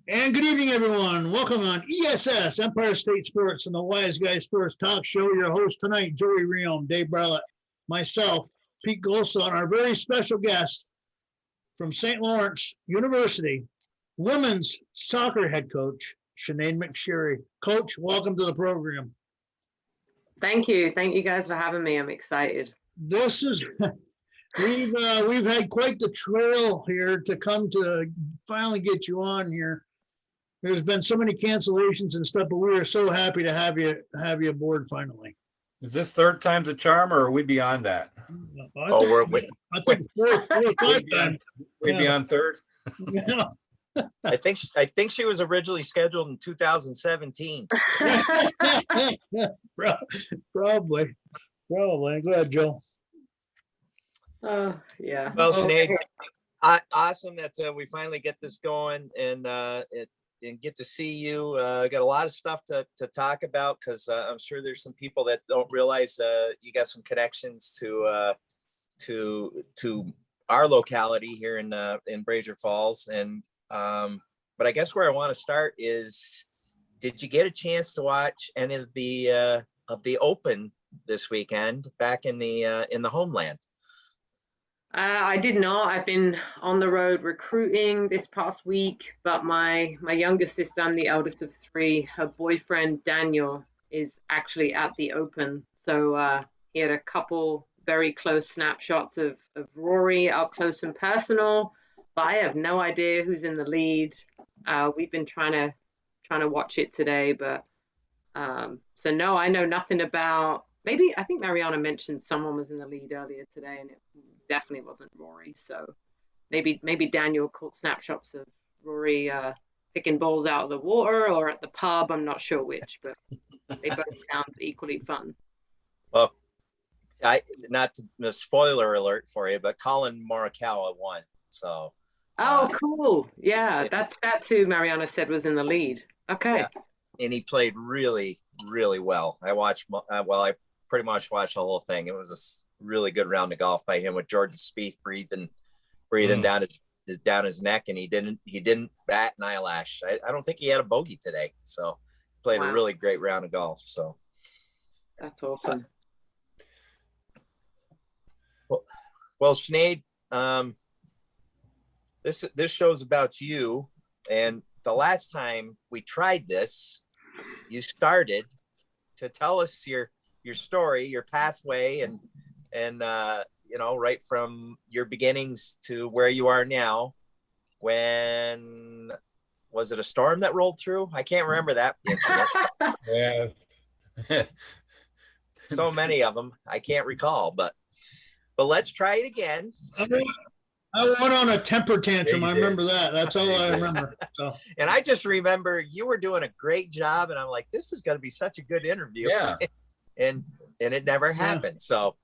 And good evening, everyone. Welcome on ESS, Empire State Sports, and the Wise Guy Sports Talk Show. Your host tonight, Joey Riom, Dave Barlett, myself, Pete Golsa, and our very special guest from St. Lawrence University, women's soccer head coach, Sinead McSharry. Coach, welcome to the program. Thank you. Thank you guys for having me. I'm excited. This is we've had quite the trail here to come to finally get you on here. There's been so many cancellations and stuff, but we are so happy to have you aboard finally. Is this third time's a charm, or are we beyond that? I think fourth time. We'd be on third. Yeah. I think she was originally scheduled in 2017. Probably. Go ahead, Joe. Yeah. Well, Sinead, awesome that we finally get this going and get to see you. Got a lot of stuff to talk about because I'm sure there's some people that don't realize you got some connections to our locality here in Brazier Falls. And but I guess where I want to start is, did you get a chance to watch any of the Open this weekend back in the homeland? I did not. I've been on the road recruiting this past week, but my youngest sister, I'm the eldest of three, her boyfriend Daniel is actually at the Open. So he had a couple very close snapshots of Rory up close and personal, but I have no idea who's in the lead. We've been trying to watch it today, but so no, I know nothing about. Maybe I think Mariana mentioned someone was in the lead earlier today, and it definitely wasn't Rory. So maybe Daniel caught snapshots of Rory picking balls out of the water or at the pub. I'm not sure which, but they both sound equally fun. Well, not a spoiler alert for you, but Colin Morikawa won. So. Oh, cool! Yeah, that's who Mariana said was in the lead. Okay. Yeah. And he played really, really well. I I pretty much watched the whole thing. It was a really good round of golf by him with Jordan Spieth breathing down his neck, and he didn't bat an eyelash. I don't think he had a bogey today. So played a really great round of golf. So that's awesome. Well, Sinead, this show's about you, and the last time we tried this, you started to tell us your story, your pathway, and right from your beginnings to where you are now. When was it a storm that rolled through? I can't remember that incident. Yeah. So many of them, I can't recall, but let's try it again. I went on a temper tantrum. I remember that. That's all I remember. So. And I just remember you were doing a great job, and I'm like, this is going to be such a good interview. Yeah. And it never happened. So,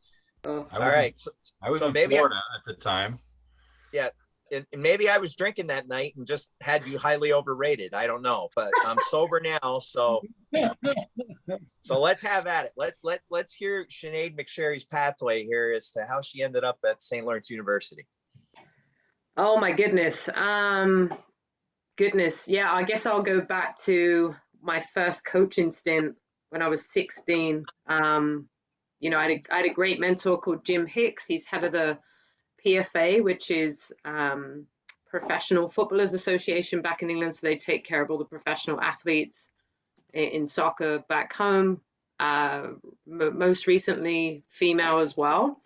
all right. I was in maybe Florida at the time. Yeah. And maybe I was drinking that night and just had you highly overrated. I don't know, but I'm sober now. So let's have at it. Let's hear Sinead McSharry's pathway here as to how she ended up at St. Lawrence University. Oh my goodness. Yeah, I guess I'll go back to my first coaching stint when I was 16. I had a great mentor called Jim Hicks. He's head of the PFA, which is Professional Footballers Association back in England. So they take care of all the professional athletes in soccer back home. Most recently, female as well.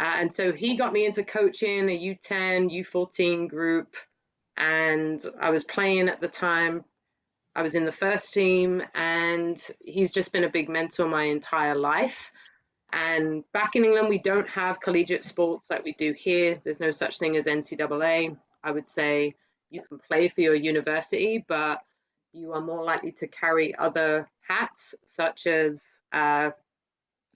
And so he got me into coaching a U10, U14 group, and I was playing at the time. I was in the first team, and he's just been a big mentor my entire life. And back in England, we don't have collegiate sports like we do here. There's no such thing as NCAA. I would say you can play for your university, but you are more likely to carry other hats, such as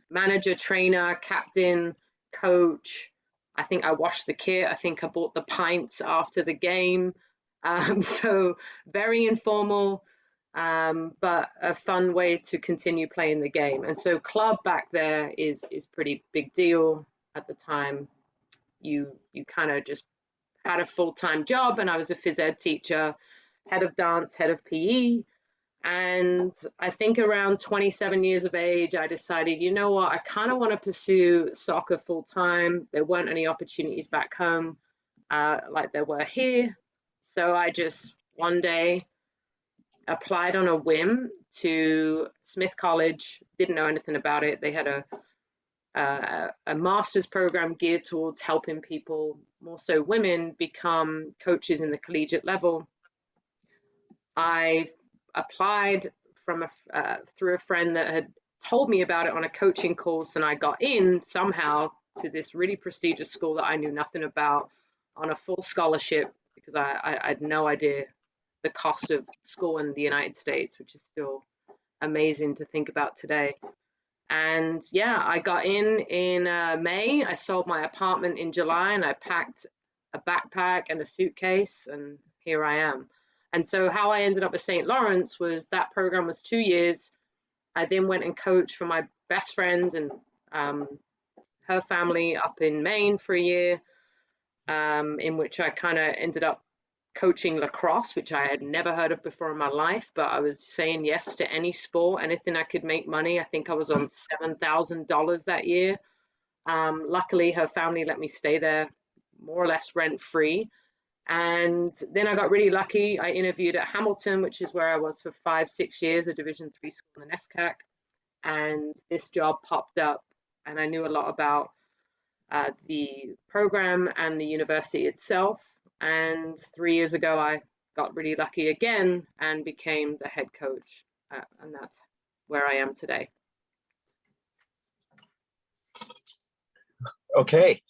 manager, trainer, captain, coach. I think I washed the kit. I think I bought the pints after the game. So very informal, but a fun way to continue playing the game. And so club back there is pretty big deal at the time. You kind of just had a full-time job, and I was a phys ed teacher. head of dance, head of PE. And I think around 27 years of age, I decided, you know what, I kind of want to pursue soccer full time. There weren't any opportunities back home like there were here. So I just one day applied on a whim to Smith College, didn't know anything about it. They had a master's program geared towards helping people, more so women, become coaches in the collegiate level. I applied from through a friend that had told me about it on a coaching course, and I got in somehow to this really prestigious school that I knew nothing about on a full scholarship, because I had no idea the cost of school in the United States, which is still amazing to think about today. And yeah, I got in May. I sold my apartment in July, and I packed a backpack and a suitcase, and here I am. And so how I ended up at St. Lawrence was that program was 2 years. I then went and coached for my best friend and her family up in Maine for a year, in which I kind of ended up coaching lacrosse, which I had never heard of before in my life, but I was saying yes to any sport, anything I could make money. I think I was on $7,000 that year. Luckily, her family let me stay there more or less rent free. And then I got really lucky. I interviewed at Hamilton, which is where I was for 5-6 years, a Division III school in NESCAC. And this job popped up, and I knew a lot about the program and the university itself. And 3 years ago, I got really lucky again and became the head coach. And that's where I am today. Okay.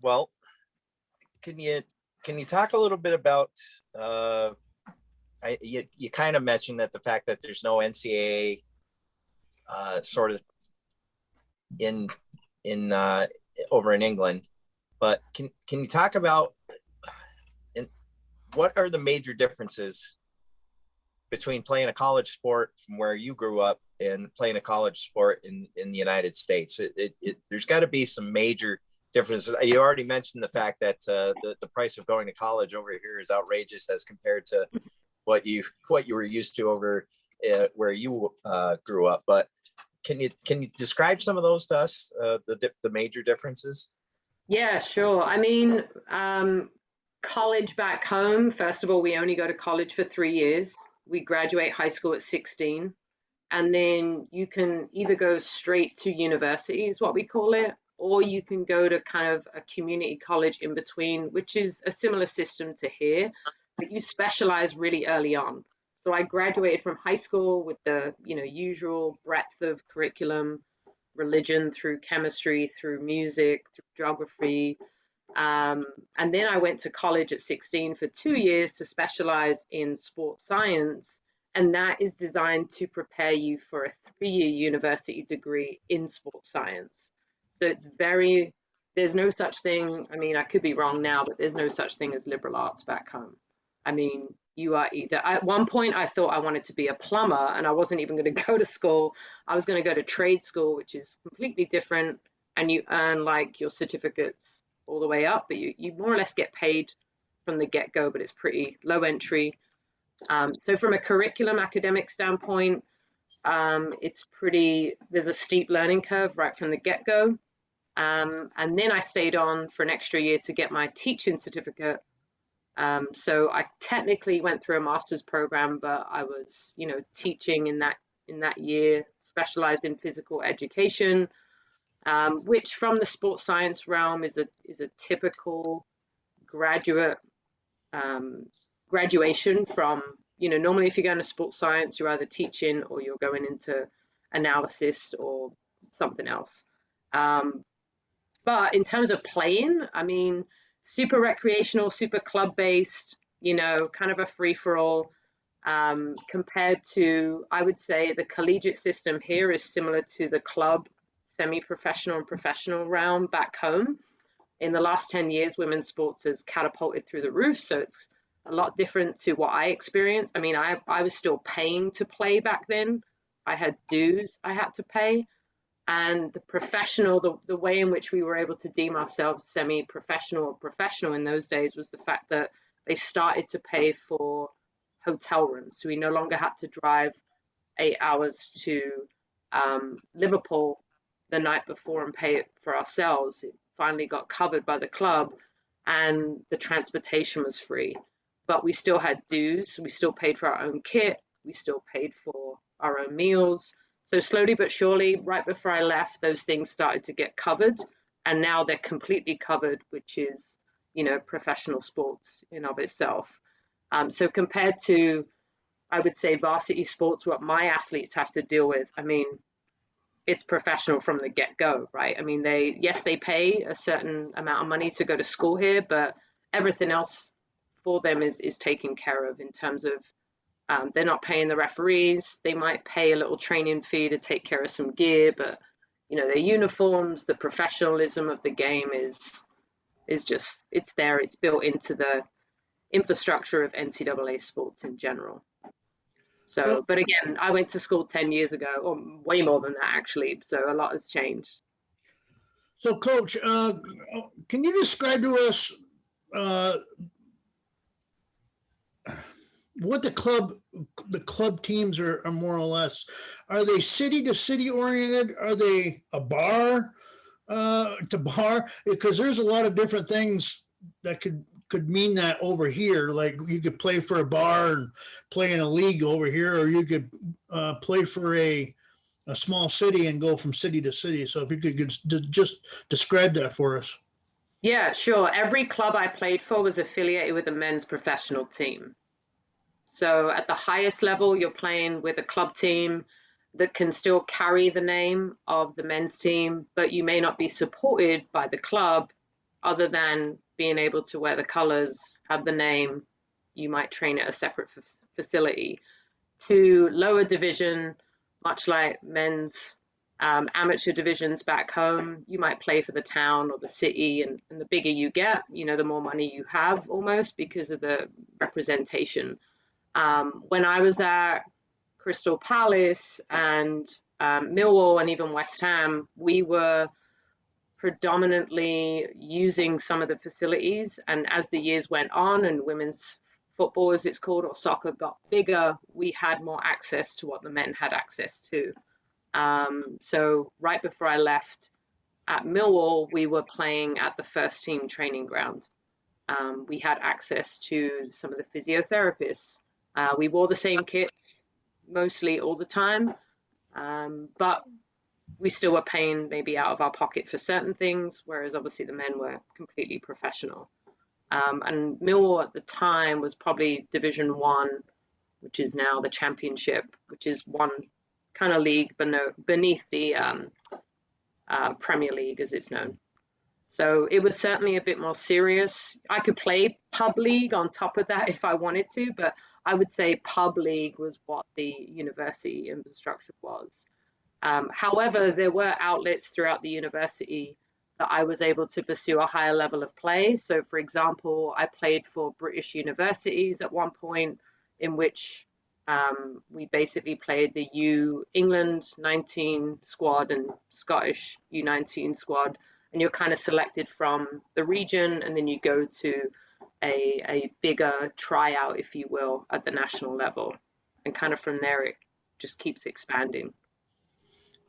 Well, can you talk a little bit about, you kind of mentioned that the fact that there's no NCAA sort of in over in England, but can you talk about what are the major differences between playing a college sport from where you grew up and playing a college sport in the United States? There's got to be some major differences. You already mentioned the fact that the price of going to college over here is outrageous as compared to what you were used to over where you grew up. But can you describe some of those to us, the major differences? Yeah, sure. I mean, college back home, first of all, we only go to college for 3 years. We graduate high school at 16. And then you can either go straight to university, is what we call it, or you can go to kind of a community college in between, which is a similar system to here, but you specialize really early on. So I graduated from high school with the usual breadth of curriculum, religion through chemistry, through music, through geography. And then I went to college at 16 for 2 years to specialize in sports science. And that is designed to prepare you for a 3-year university degree in sports science. So there's no such thing. I mean, I could be wrong now, but there's no such thing as liberal arts back home. I mean, you are either, at one point I thought I wanted to be a plumber and I wasn't even going to go to school. I was going to go to trade school, which is completely different. And you earn like your certificates all the way up, but you more or less get paid from the get-go, but it's pretty low entry. So from a curriculum academic standpoint, there's a steep learning curve right from the get-go. And then I stayed on for an extra year to get my teaching certificate. So I technically went through a master's program, but I was, teaching in that year, specialized in physical education, which from the sports science realm is a typical graduate graduation from, normally if you're going to sports science, you're either teaching or you're going into analysis or something else. But in terms of playing, I mean, super recreational, super club-based, kind of a free-for-all, compared to, I would say, the collegiate system here is similar to the club, semi-professional and professional realm back home. In the last 10 years, women's sports has catapulted through the roof, so it's a lot different to what I experienced. I mean, I was still paying to play back then. I had dues I had to pay. And the professional, the way in which we were able to deem ourselves semi-professional or professional in those days was the fact that they started to pay for hotel rooms. So we no longer had to drive 8 hours to Liverpool the night before and pay it for ourselves. It finally got covered by the club, and the transportation was free. But we still had dues. We still paid for our own kit. We still paid for our own meals. So slowly but surely, right before I left, those things started to get covered, and now they're completely covered, which is, professional sports in of itself. So compared to, I would say, varsity sports, what my athletes have to deal with, I mean, it's professional from the get-go, right? I mean, they pay a certain amount of money to go to school here, but everything else for them is taken care of in terms of they're not paying the referees. They might pay a little training fee to take care of some gear, but their uniforms, the professionalism of the game is just, it's there. It's built into the infrastructure of NCAA sports in general. So, but again, I went to school 10 years ago, or way more than that actually. So a lot has changed. So, Coach, can you describe to us what the club teams are more or less? Are they city to city oriented? Are they a bar to bar? Because there's a lot of different things that could mean that over here. Like you could play for a bar and play in a league over here, or you could play for a small city and go from city to city. So if you could just describe that for us. Yeah, sure. Every club I played for was affiliated with a men's professional team. So at the highest level, you're playing with a club team that can still carry the name of the men's team, but you may not be supported by the club other than being able to wear the colors, have the name. You might train at a separate facility. To lower division, much like men's amateur divisions back home, you might play for the town or the city, and the bigger you get, the more money you have almost because of the representation. When I was at Crystal Palace and Millwall and even West Ham, we were predominantly using some of the facilities. And as the years went on and women's football, as it's called, or soccer, got bigger, we had more access to what the men had access to. So right before I left at Millwall, we were playing at the first team training ground. We had access to some of the physiotherapists. We wore the same kits mostly all the time, but we still were paying maybe out of our pocket for certain things, whereas obviously the men were completely professional. And Millwall at the time was probably Division 1, which is now the Championship, which is one kind of league beneath the Premier League as it's known. So it was certainly a bit more serious. I could play pub league on top of that if I wanted to, but I would say pub league was what the university infrastructure was. However, there were outlets throughout the university that I was able to pursue a higher level of play. So for example, I played for British universities at one point, in which we basically played the England 19 squad and Scottish U19 squad. And you're kind of selected from the region, and then you go to a bigger tryout, if you will, at the national level. And kind of from there, it just keeps expanding.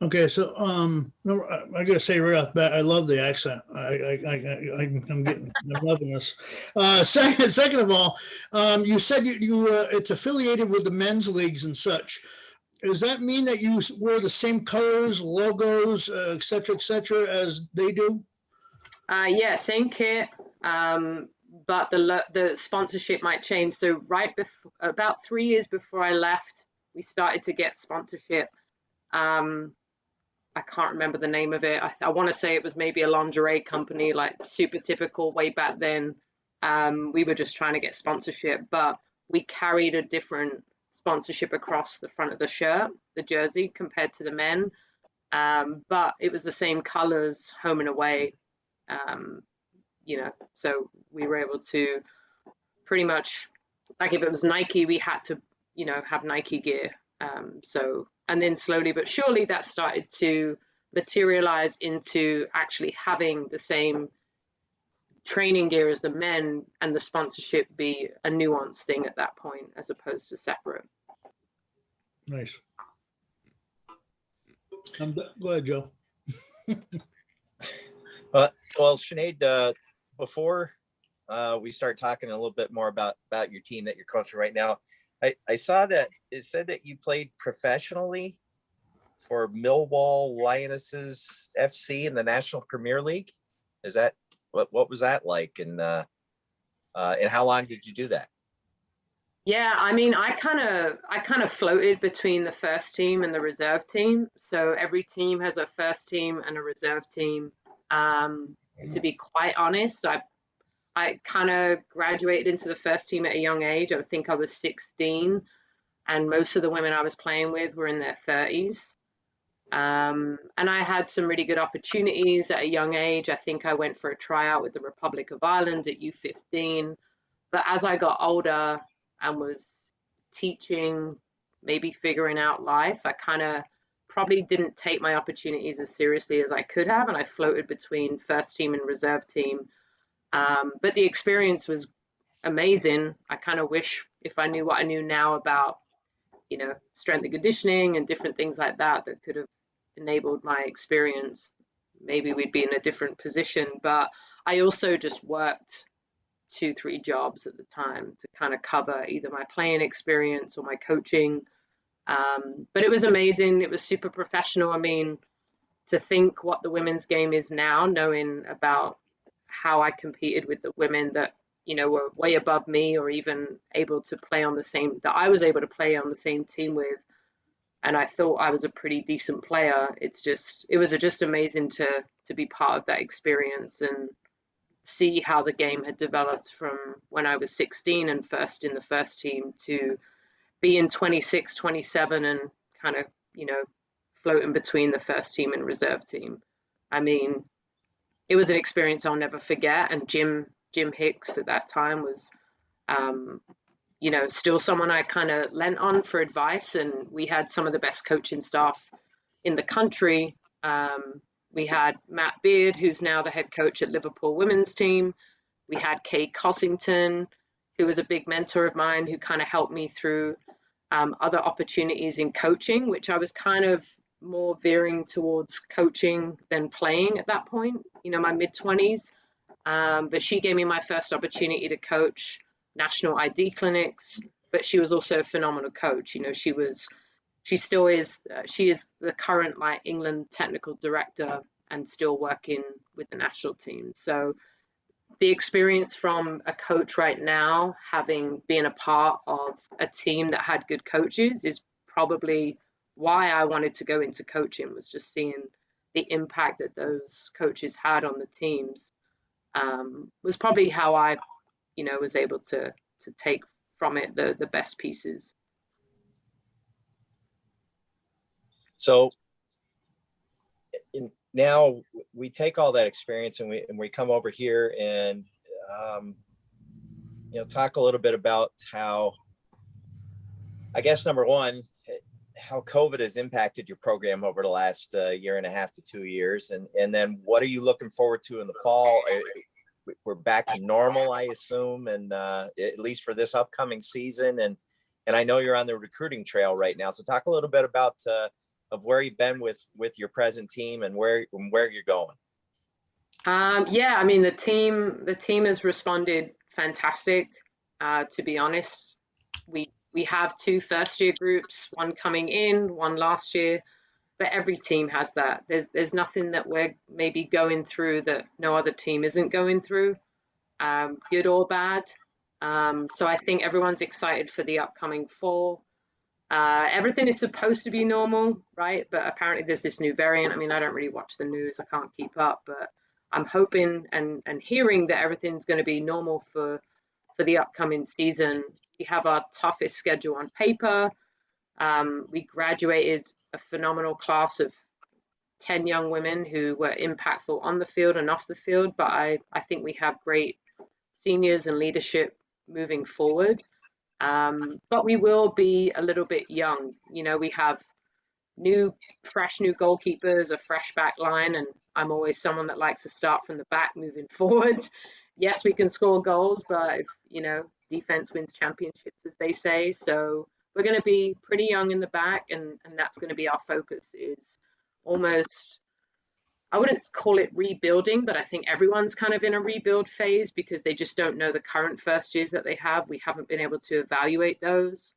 Okay, so I gotta say right off the bat, I love the accent. I'm loving this. Second of all, you said you it's affiliated with the men's leagues and such. Does that mean that you wear the same colors, logos, et cetera, as they do? Yeah, same kit, but the sponsorship might change. So right before, about 3 years before I left, we started to get sponsorship. I can't remember the name of it. I want to say it was maybe a lingerie company, like super typical way back then. We were just trying to get sponsorship, but we carried a different sponsorship across the front of the shirt, the jersey, compared to the men. But it was the same colors, home and away. So we were able to pretty much, like if it was Nike, we had to, have Nike gear. And then slowly but surely that started to materialize into actually having the same training gear as the men and the sponsorship be a nuanced thing at that point as opposed to separate. Nice. Go ahead, Joe. Well, Sinead, before we start talking a little bit more about your team that you're coaching right now, I saw that it said that you played professionally for Millwall Lionesses FC in the National Premier League. Is that what was that like, and how long did you do that? Yeah, I mean, I kind of floated between the first team and the reserve team. So every team has a first team and a reserve team. To be quite honest, I kind of graduated into the first team at a young age. I think I was 16, and most of the women I was playing with were in their 30s. And I had some really good opportunities at a young age. I think I went for a tryout with the Republic of Ireland at U15. But as I got older and was teaching, maybe figuring out life, I kind of probably didn't take my opportunities as seriously as I could have. And I floated between first team and reserve team. But the experience was amazing. I kind of wish if I knew what I knew now about, strength and conditioning and different things like that could have enabled my experience, maybe we'd be in a different position. But I also just worked 2-3 jobs at the time to kind of cover either my playing experience or my coaching. But it was amazing. It was super professional. I mean, to think what the women's game is now, knowing about how I competed with the women that, were way above me or even able to play on the same, that I was able to play on the same team with. And I thought I was a pretty decent player. It was just amazing to be part of that experience and see how the game had developed from when I was 16 and first in the first team to being 26, 27 and kind of, floating between the first team and reserve team. I mean, it was an experience I'll never forget. And Jim Hicks at that time was, still someone I kind of lent on for advice. And we had some of the best coaching staff in the country. We had Matt Beard, who's now the head coach at Liverpool women's team. We had Kay Cossington, who was a big mentor of mine, who kind of helped me through other opportunities in coaching, which I was kind of more veering towards coaching than playing at that point, my mid-20s. But she gave me my first opportunity to coach national ID clinics, but she was also a phenomenal coach. She is the current England technical director and still working with the national team. So the experience from a coach right now, having been a part of a team that had good coaches, is probably why I wanted to go into coaching, was just seeing the impact that those coaches had on the teams. Was probably how I, was able to take from it the best pieces. So now we take all that experience and we come over here and talk a little bit about how, I guess, number one, how COVID has impacted your program over the last year and a half to 2 years, and then what are you looking forward to in the fall? We're back to normal, I assume, and at least for this upcoming season, and I know you're on the recruiting trail right now, so talk a little bit about of where you've been with your present team and where you're going. Yeah, I mean, the team has responded fantastic. To be honest, we have 2 first-year groups, one coming in, one last year, but every team has that. There's nothing that we're maybe going through that no other team isn't going through, good or bad. So I think everyone's excited for the upcoming fall. Everything is supposed to be normal, right? But apparently there's this new variant. I mean, I don't really watch the news. I can't keep up, but I'm hoping and hearing that everything's going to be normal for the upcoming season. We have our toughest schedule on paper. We graduated a phenomenal class of 10 young women who were impactful on the field and off the field, but I think we have great seniors and leadership moving forward. But we will be a little bit young. We have fresh new goalkeepers, a fresh back line, and I'm always someone that likes to start from the back moving forward. yes, we can score goals, but if, defense wins championships, as they say. So we're going to be pretty young in the back, and that's going to be our focus, is almost, I wouldn't call it rebuilding, but I think everyone's kind of in a rebuild phase because they just don't know the current first years that they have. We haven't been able to evaluate those.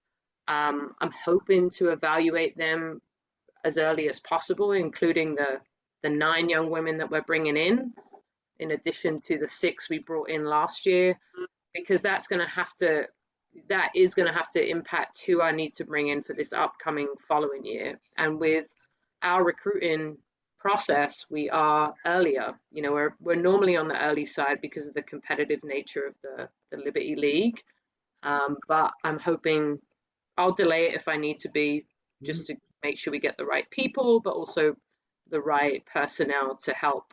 I'm hoping to evaluate them as early as possible, including the 9 young women that we're bringing in addition to the 6 we brought in last year, because that is going to have to impact who I need to bring in for this upcoming following year. And with our recruiting process, we are earlier. We're normally on the early side because of the competitive nature of the Liberty League. But I'm hoping I'll delay it if I need to be, just to make sure we get the right people, but also the right personnel to help,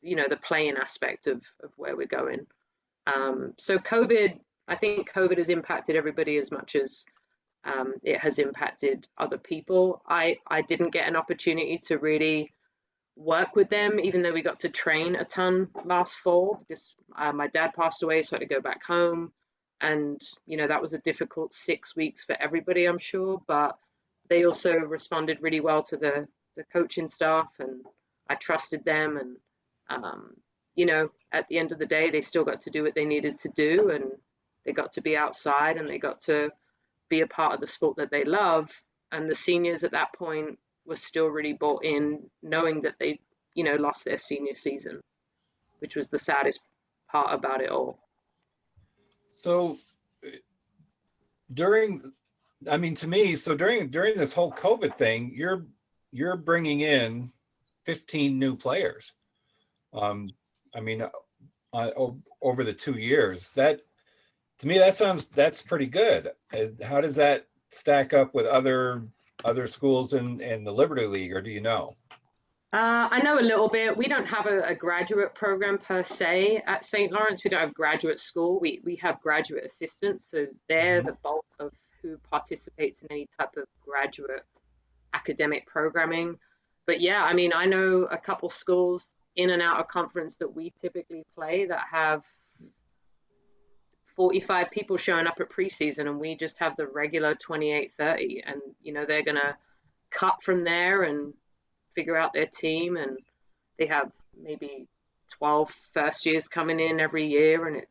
the playing aspect of where we're going. So I think COVID has impacted everybody as much as it has impacted other people. I didn't get an opportunity to really work with them, even though we got to train a ton last fall, because my dad passed away, so I had to go back home. And, that was a difficult 6 weeks for everybody, I'm sure, but they also responded really well to the coaching staff, and I trusted them. And, at the end of the day, they still got to do what they needed to do, and they got to be outside, and they got to be a part of the sport that they love. And the seniors at that point were still really bought in, knowing that they, lost their senior season, which was the saddest part about it all. So during this whole COVID thing, you're bringing in 15 new players. Over the 2 years, that to me, that's pretty good. How does that stack up with other schools in the Liberty League, or do you know? I know a little bit. We don't have a graduate program per se at St. Lawrence. We don't have graduate school. We have graduate assistants, so they're the bulk of who participates in any type of graduate academic programming. But yeah, I know a couple schools in and out of conference that we typically play that have 45 people showing up at preseason, and we just have the regular 28, 30. And, they're going to cut from there and figure out their team. And they have maybe 12 first years coming in every year. And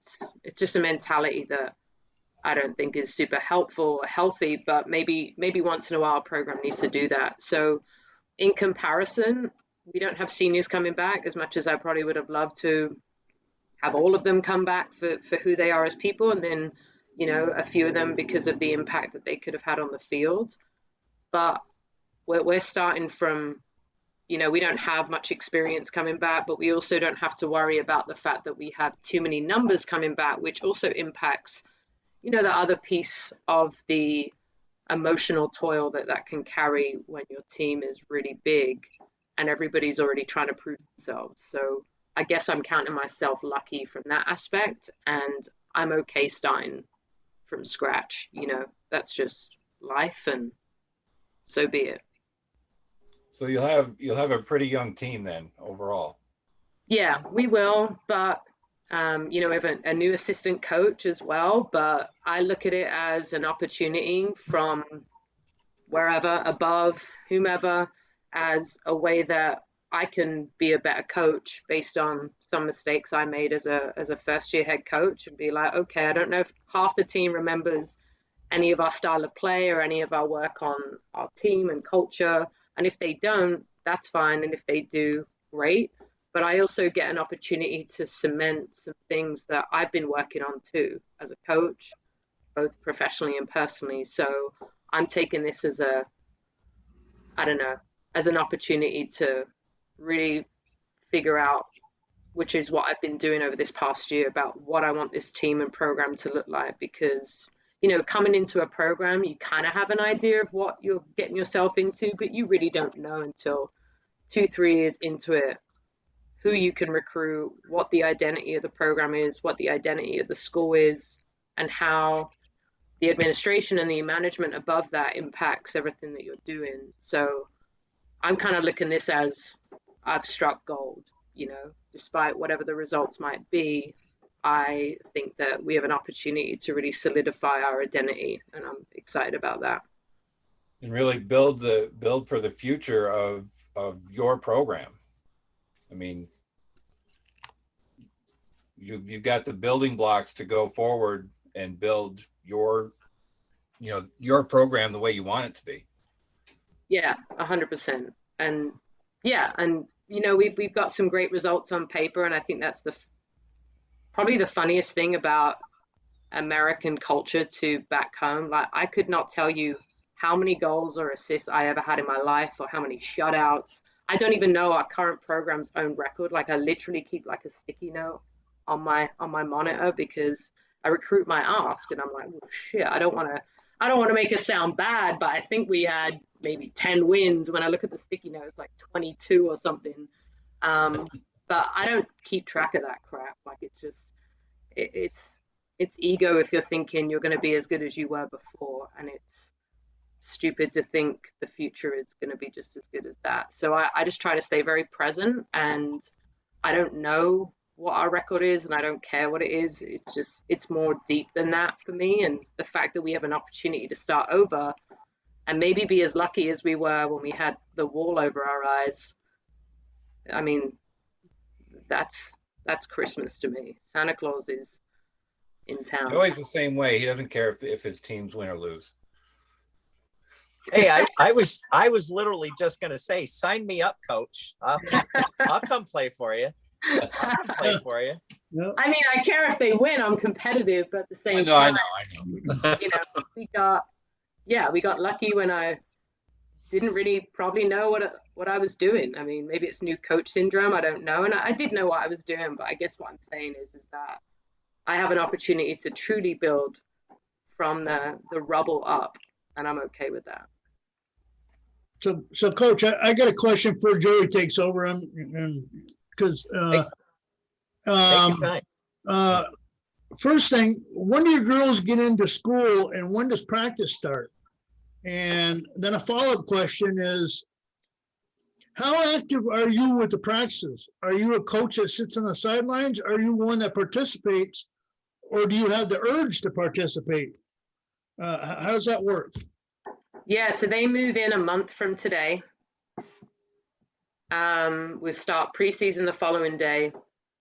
it's just a mentality that I don't think is super helpful or healthy, but maybe once in a while a program needs to do that. So in comparison, we don't have seniors coming back as much as I probably would have loved to have all of them come back for who they are as people, and then, a few of them because of the impact that they could have had on the field. But we're starting from, we don't have much experience coming back, but we also don't have to worry about the fact that we have too many numbers coming back, which also impacts, the other piece of the emotional toil that can carry when your team is really big and everybody's already trying to prove themselves. So I guess I'm counting myself lucky from that aspect, and I'm okay starting from scratch. That's just life, and so be it. So you'll have a pretty young team then overall. Yeah, we will, but we have a new assistant coach as well, but I look at it as an opportunity from wherever, above, whomever, as a way that I can be a better coach based on some mistakes I made as a first year head coach, and be like, okay, I don't know if half the team remembers any of our style of play or any of our work on our team and culture. And if they don't, that's fine. And if they do, great. But I also get an opportunity to cement some things that I've been working on too as a coach, both professionally and personally. So I'm taking this as as an opportunity to really figure out, which is what I've been doing over this past year, about what I want this team and program to look like. Because, coming into a program, you kind of have an idea of what you're getting yourself into, but you really don't know until 2-3 years into it who you can recruit, what the identity of the program is, what the identity of the school is, and how the administration and the management above that impacts everything that you're doing. So I'm kind of looking at this as I've struck gold, despite whatever the results might be, I think that we have an opportunity to really solidify our identity, and I'm excited about that. And really build for the future of your program. I mean, you've got the building blocks to go forward and build your program the way you want it to be. Yeah, 100%. And yeah, and we've got some great results on paper, and I think that's probably the funniest thing about American culture to back home. Like, I could not tell you how many goals or assists I ever had in my life, or how many shutouts. I don't even know our current program's own record. Like, I literally keep like a sticky note on my monitor, because I recruit my ask, and I'm like, well, shit, I don't want to make us sound bad, but I think we had maybe 10 wins. When I look at the sticky note, it's like 22 or something. But I don't keep track of that crap. Like, it's just it's ego if you're thinking you're going to be as good as you were before, and it's stupid to think the future is going to be just as good as that. So I just try to stay very present, and I don't know what our record is, and I don't care what it is. It's more deep than that for me, and the fact that we have an opportunity to start over and maybe be as lucky as we were when we had the wall over our eyes. I mean, that's Christmas to me. Santa Claus is in town. Joey's the same way. He doesn't care if his teams win or lose. Hey, I was literally just going to say, sign me up, coach. I'll come play for you. I'll come play for you. Yep. I mean, I care if they win. I'm competitive, but at the same I time, know. we got lucky when I didn't really probably know what I was doing. I mean, maybe it's new coach syndrome. I don't know. And I did know what I was doing, but I guess what I'm saying is that I have an opportunity to truly build from the rubble up, and I'm okay with that. So Coach, I got a question before Joey takes over, and because Take your time. First thing, when do your girls get into school, and when does practice start? And then a follow-up question is, how active are you with the practices? Are you a coach that sits on the sidelines? Are you one that participates, or do you have the urge to participate? How does that work? Yeah, so they move in a month from today. We start preseason the following day,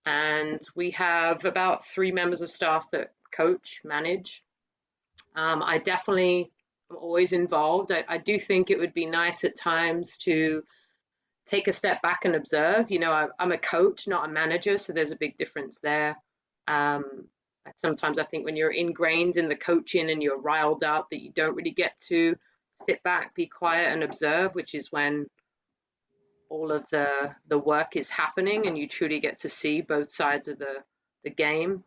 and we have about 3 members of staff that coach, manage. I definitely am always involved. I do think it would be nice at times to take a step back and observe. I'm a coach, not a manager, so there's a big difference there. Sometimes I think when you're ingrained in the coaching and you're riled up, that you don't really get to sit back, be quiet, and observe, which is when all of the work is happening and you truly get to see both sides of the game.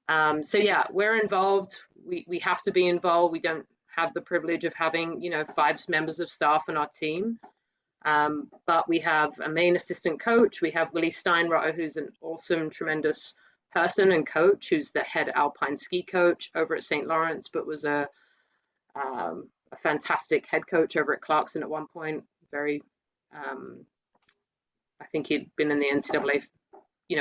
So yeah, we're involved. We have to be involved. We don't have the privilege of having 5 members of staff on our team, but we have a main assistant coach. We have Willie Steinrotter, who's an awesome, tremendous person and coach, who's the head alpine ski coach over at St. Lawrence, but was a fantastic head coach over at Clarkson at one point. Very, I think he'd been in the NCAA,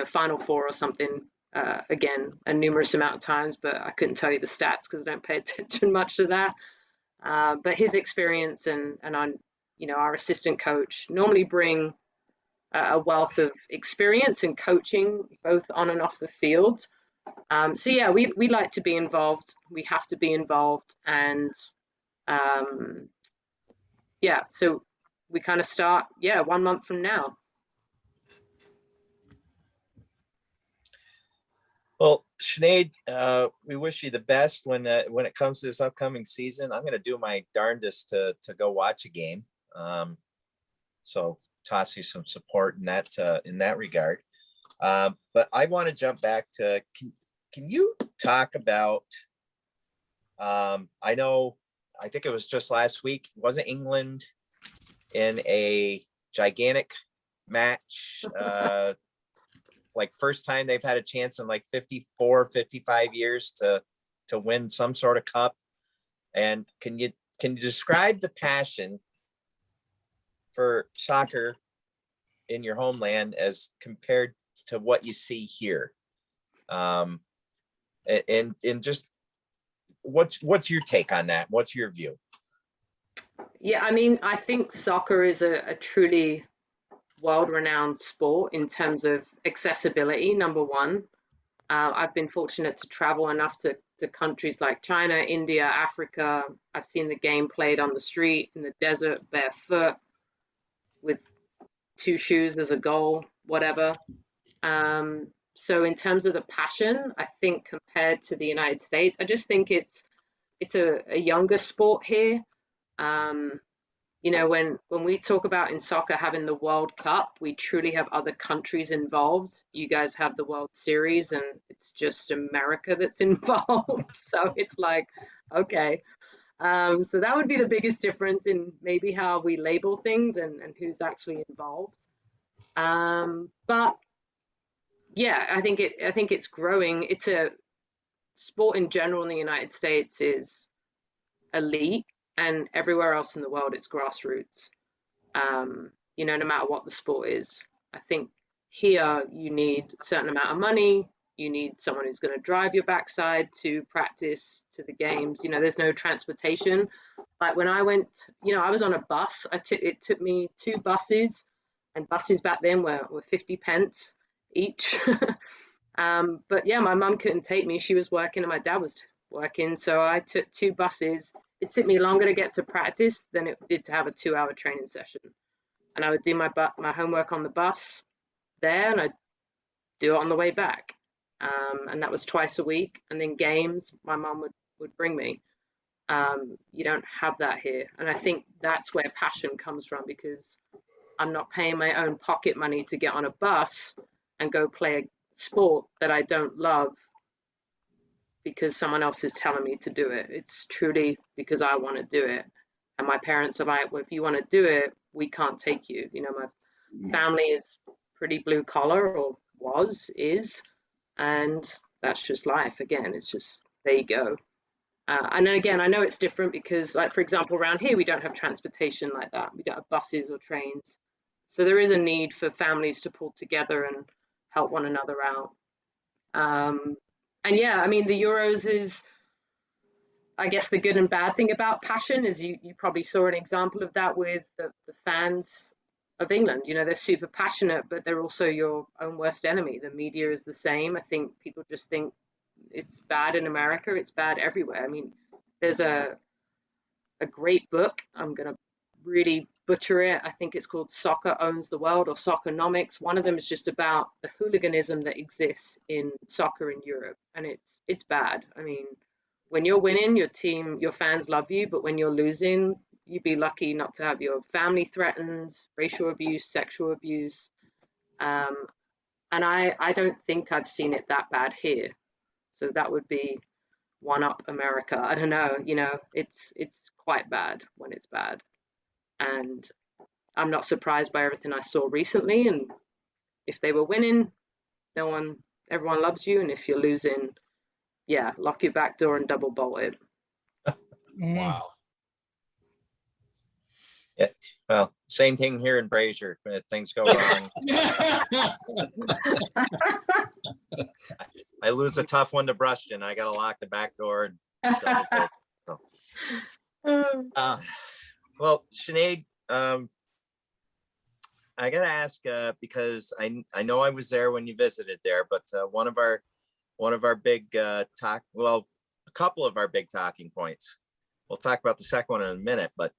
Final Four or something, again, a numerous amount of times, but I couldn't tell you the stats because I don't pay attention much to that. But his experience and our assistant coach normally bring a wealth of experience and coaching, both on and off the field. So yeah, we like to be involved. We have to be involved, and so we kind of start 1 month from now. Well, Sinead, we wish you the best when it comes to this upcoming season. I'm going to do my darndest to go watch a game. So toss you some support in that regard. But I want to jump back to, can you talk about, I think it was just last week, wasn't England in a gigantic match, like first time they've had a chance in like 54, 55 years to win some sort of cup? And can you describe the passion for soccer in your homeland as compared to what you see here? And just what's your take on that? What's your view? Yeah, I mean, I think soccer is a truly world-renowned sport in terms of accessibility, number one. I've been fortunate to travel enough to countries like China, India, Africa. I've seen the game played on the street, in the desert, barefoot, with 2 shoes as a goal, whatever. So in terms of the passion, I think compared to the United States, I just think it's a younger sport here. You know, when we talk about in soccer having the World Cup, we truly have other countries involved. You guys have the World Series, and it's just America that's involved. So it's like, okay. So that would be the biggest difference in maybe how we label things and who's actually involved. But yeah, I think it's growing. It's a sport in general in the United States is elite, and everywhere else in the world it's grassroots. You know, no matter what the sport is. I think here you need a certain amount of money. You need someone who's going to drive your backside to practice, to the games. You know, there's no transportation. Like when I went, you know, I was on a bus. It took me 2 buses, and buses back then were 50 pence each. But yeah, my mum couldn't take me. She was working and my dad was working. So I took 2 buses. It took me longer to get to practice than it did to have a 2-hour training session. And I would do my homework on the bus there, and I'd do it on the way back. And that was twice a week. And then games, my mum would bring me. You don't have that here. And I think that's where passion comes from, because I'm not paying my own pocket money to get on a bus and go play a sport that I don't love because someone else is telling me to do it. It's truly because I want to do it. And my parents are like, well, if you want to do it, we can't take you. You know, my family is pretty blue collar, or is, and that's just life. Again, it's just, there you go. And then again, I know it's different because, like, for example, around here, we don't have transportation like that. We don't have buses or trains. So there is a need for families to pull together and help one another out. And yeah, I mean, the Euros is, I guess the good and bad thing about passion is you probably saw an example of that with the fans of England. You know, they're super passionate, but they're also your own worst enemy. The media is the same. I think people just think it's bad in America. It's bad everywhere. I mean, there's a great book. I'm going to really butcher it. I think it's called Soccer Owns the World, or Soccernomics. One of them is just about the hooliganism that exists in soccer in Europe. And it's bad. I mean, when you're winning, your team, your fans love you, but when you're losing, you'd be lucky not to have your family threatened, racial abuse, sexual abuse. And I don't think I've seen it that bad here. So that would be one up America. I don't know, you know, it's quite bad when it's bad. And I'm not surprised by everything I saw recently. And if they were winning, everyone loves you. And if you're losing, yeah, lock your back door and double bolt it. Wow. Yeah. Well, same thing here in Brazier. Things go wrong. I lose a tough one to Bruston. I got to lock the back door and double bolt. So. Well, Sinead, I got to ask because I know I was there when you visited there, but one of our big a couple of our big talking points. We'll talk about the second one in a minute, but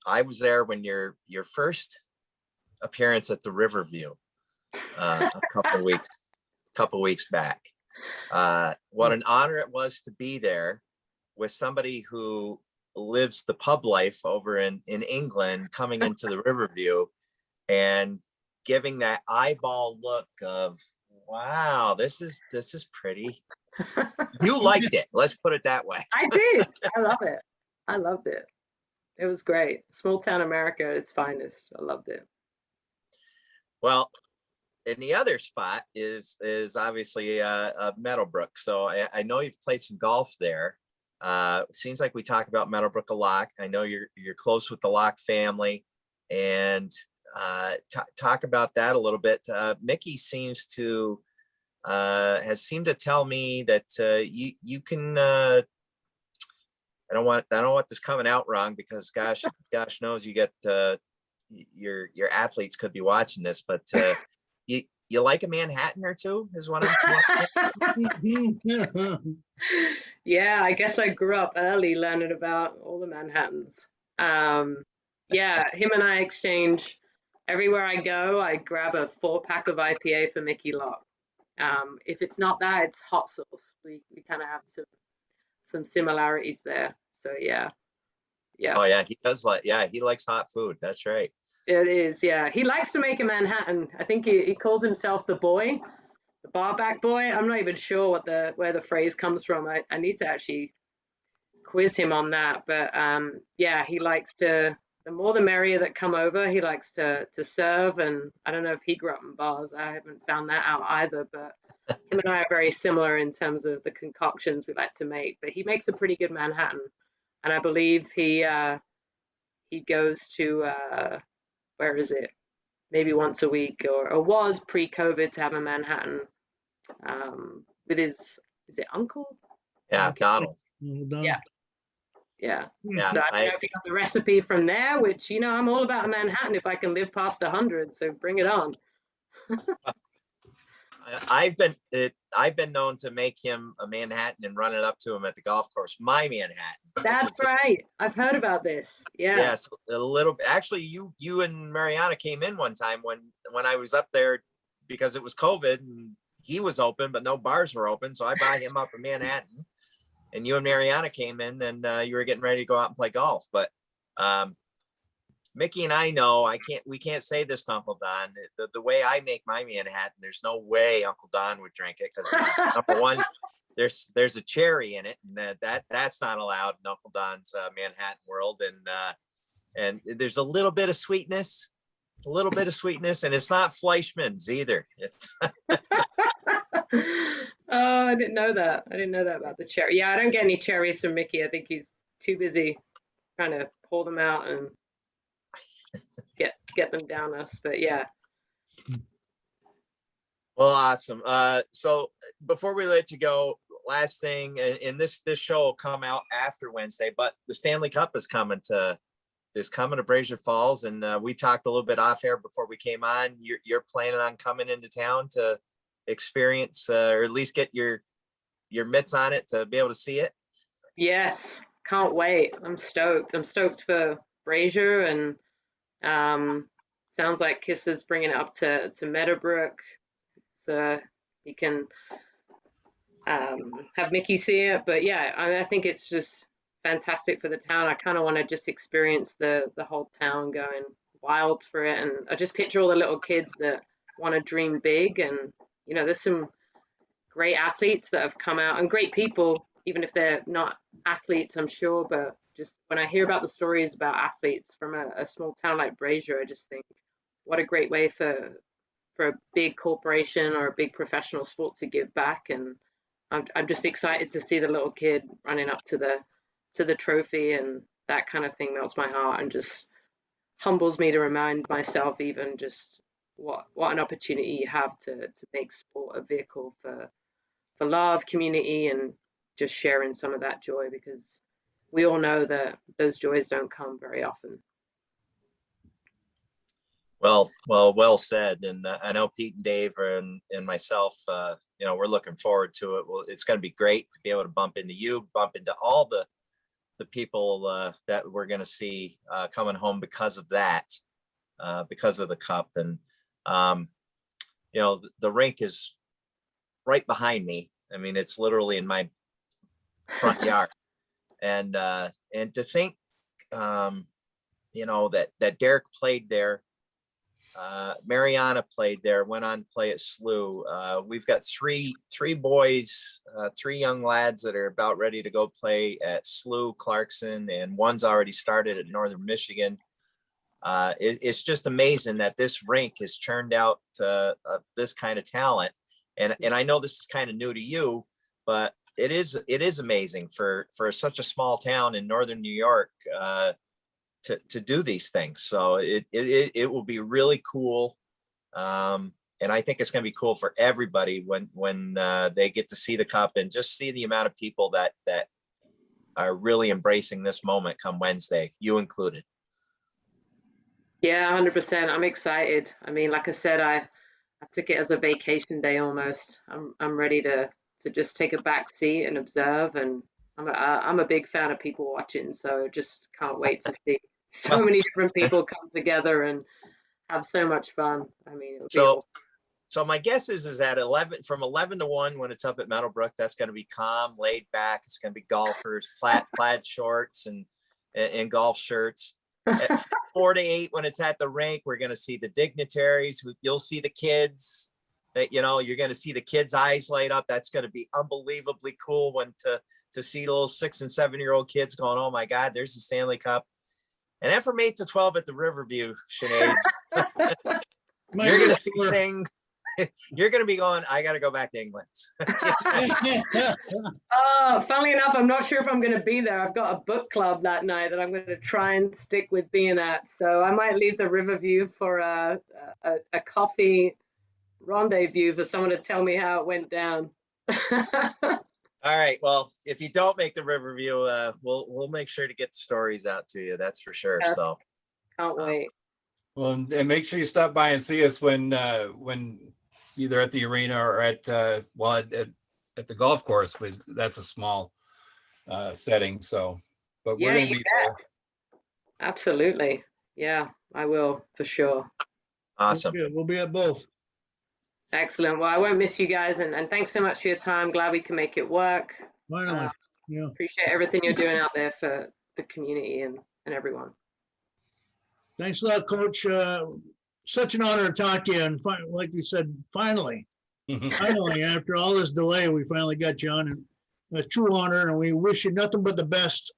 I was there when your first appearance at the Riverview a couple weeks back. What an honor it was to be there with somebody who lives the pub life over in England, coming into the Riverview and giving that eyeball look of, wow, this is pretty. You liked it. Let's put it that way. I did. I love it. I loved it. It was great. Small town America at its finest. I loved it. Well, and the other spot is obviously Meadowbrook. So I know you've played some golf there. Seems like we talk about Meadowbrook a lot. I know you're close with the Locke family, and talk about that a little bit. Mickey seems to has seemed to tell me that you can. I don't want this coming out wrong, because gosh knows you get your athletes could be watching this, but you like a Manhattan or two is what I'm. Yeah, I guess I grew up early learning about all the Manhattans. Yeah, him and I exchange everywhere I go. I grab a 4-pack of IPA for Mickey Lock. If it's not that, it's hot sauce. We kind of have some similarities there. So yeah. Oh yeah, he does he likes hot food. That's right. It is, yeah. He likes to make a Manhattan. I think he calls himself the boy, the barback boy. I'm not even sure where the phrase comes from. I need to actually quiz him on that. But yeah, he likes to, the more the merrier that come over. He likes to serve, and I don't know if he grew up in bars. I haven't found that out either, but him and I are very similar in terms of the concoctions we like to make. But he makes a pretty good Manhattan, and I believe he goes to where is it? Maybe once a week, or was pre-COVID, to have a Manhattan with his, is it uncle? Yeah, Donald. Yeah. Yeah, So I don't know if you got the recipe from there, which, I'm all about a Manhattan if I can live past 100. So bring it on. I've been known to make him a Manhattan and run it up to him at the golf course. My Manhattan. That's right. I've heard about this. Yeah. Yes, a little. Actually, you and Mariana came in one time when I was up there, because it was COVID and he was open, but no bars were open. So I bought him up a Manhattan, and you and Mariana came in, and you were getting ready to go out and play golf. But Mickey and I know we can't say this to Uncle Don. The way I make my Manhattan, there's no way Uncle Don would drink it, because number one, there's a cherry in it, and that's not allowed in Uncle Don's Manhattan world, and there's a little bit of sweetness, and it's not Fleischmann's either. It's Oh, I didn't know that. I didn't know that about the cherry. Yeah, I don't get any cherries from Mickey. I think he's too busy trying to pull them out and get them down us. But yeah. Well, awesome. So before we let you go, last thing, and this show will come out after Wednesday, but the Stanley Cup is coming to Brazier Falls, and we talked a little bit off air before we came on. You're planning on coming into town to experience, or at least get your mitts on it to be able to see it. Yes, can't wait. I'm stoked. I'm stoked for Brazier, and sounds like Kiss is bringing it up to Meadowbrook, so he can have Mickey see it. But yeah, I think it's just fantastic for the town. I kind of want to just experience the whole town going wild for it, and I just picture all the little kids that want to dream big, and there's some great athletes that have come out, and great people, even if they're not athletes, I'm sure. But just when I hear about the stories about athletes from a small town like Brazier, I just think what a great way for a big corporation or a big professional sport to give back. And I'm just excited to see the little kid running up to the trophy, and that kind of thing melts my heart and just humbles me to remind myself even just what an opportunity you have to make sport a vehicle for love, community, and just sharing some of that joy, because we all know that those joys don't come very often. Well said. And I know Pete and Dave and myself, we're looking forward to it. Well, it's going to be great to be able to bump into all the people that we're going to see coming home because of that, because of the cup. And the rink is right behind me. I mean, it's literally in my front yard, and to think, that Derek played there, Mariana played there, went on to play at SLU. We've got three boys, three young lads that are about ready to go play at SLU, Clarkson, and one's already started at Northern Michigan. It's just amazing that this rink has churned out this kind of talent. And I know this is kind of new to you, but it is amazing for such a small town in Northern New York to do these things. So it will be really cool. And I think it's going to be cool for everybody when they get to see the cup and just see the amount of people that are really embracing this moment come Wednesday, you included. Yeah, 100%. I'm excited. I mean, like I said, I took it as a vacation day almost. I'm ready to just take a back seat and observe. And I'm a big fan of people watching, so just can't wait to see so many different people come together and have so much fun. I mean, it would be awesome. So my guess is that from 11 to 1 when it's up at Meadowbrook, that's going to be calm, laid back. It's going to be golfers, plaid shorts and golf shirts. At 4 to 8 when it's at the rink, we're going to see the dignitaries. You'll see the kids. That you're going to see the kids' eyes light up. That's going to be unbelievably cool to see little 6 and 7-year-old kids going, "Oh my God, there's the Stanley Cup." And then from 8 to 12 at the Riverview, Sinead, you're going to see things. You're going to be going, "I got to go back to England." Funnily enough, I'm not sure if I'm going to be there. I've got a book club that night that I'm going to try and stick with being at. So I might leave the Riverview for a coffee rendezvous for someone to tell me how it went down. All right. Well, if you don't make the Riverview, we'll make sure to get the stories out to you. That's for sure. Yeah. So Can't wait. Well, and make sure you stop by and see us when either at the arena or at the golf course. But that's a small setting. So, but we're Yeah, going to you be bet. Absolutely. Yeah, I will for sure. awesome. We'll be at both. Excellent. Well, I won't miss you guys, and thanks so much for your time. Glad we can make it work. Finally. Yeah. Appreciate everything you're doing out there for the community and everyone. Thanks a lot, Coach. Such an honor to talk to you. And like you said, finally, after all this delay, we finally got you on. And a true honor. And we wish you nothing but the best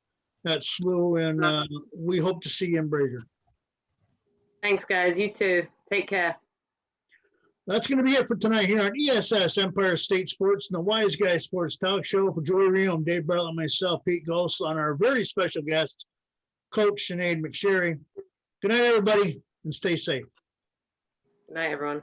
at SLU. And we hope to see you in Brazier. Thanks, guys. You too. Take care. That's going to be it for tonight here on ESS Empire State Sports and the Wise Guy Sports Talk Show. For Joey Reno, Dave Bartlett, and myself, Pete Gosel, on our very special guest, Coach Sinead McSharry. Good night, everybody, and stay safe. Good night, everyone.